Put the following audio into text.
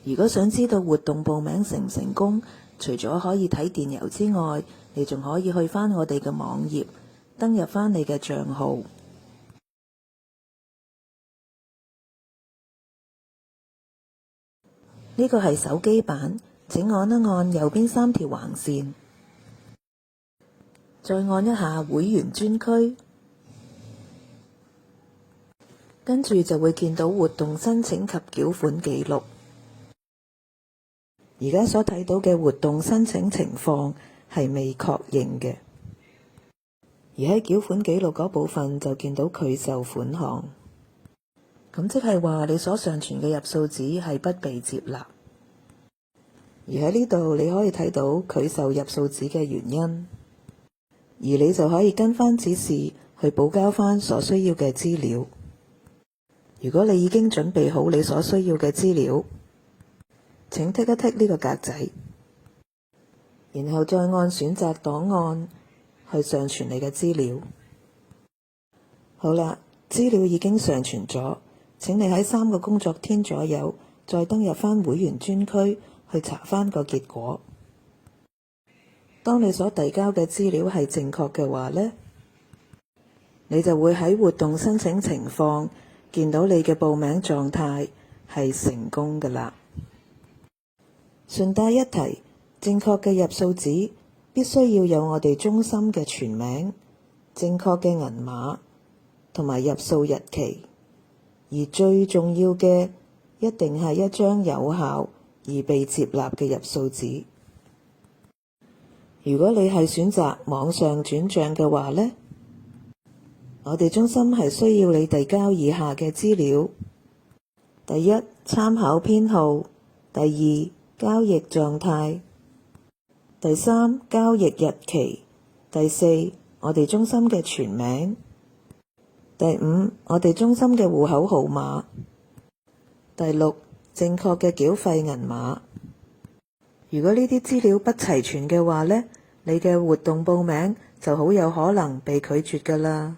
如果想知道活動報名成唔成功，除咗可以睇電郵之外，你仲可以去返我哋嘅網頁，登入返你嘅帳號。呢個係手機版，請按一按右邊3條橫線，再按一下會員專區，跟住就會見到活動申請及繳款記錄。而家所睇到嘅活動申請情況係未確認嘅，而喺繳款記錄嗰部分就見到拒收款項，咁即係話你所上傳嘅入數紙係不被接納。而喺呢度你可以睇到拒收入數紙嘅原因，而你就可以跟返指示去補交返所需要嘅資料。如果你已經準備好你所需要嘅資料，請剔一剔呢個格仔，然後再按選擇檔案去上傳你嘅資料。好啦，資料已經上傳咗，請你喺3個工作天左右再登入返會員專區去查返個結果。當你所遞交嘅資料係正確嘅話呢，你就會喺活動申請情況見到你嘅報名狀態係成功㗎喇。順帶一提，正確嘅入數紙必須要有我哋中心嘅全名、正確嘅銀碼同埋入數日期，而最重要嘅一定係一張有效而被接納嘅入數紙。如果你係選擇網上轉帳嘅話呢，我哋中心係需要你遞交以下嘅資料：第一，參考編號；第二，交易狀態；第三，交易日期；第四，我哋中心嘅全名；第五，我哋中心嘅戶口號碼；第六，正確嘅繳費銀碼。如果呢啲資料不齊全嘅話呢，你嘅活動報名就好有可能被拒絕㗎喇。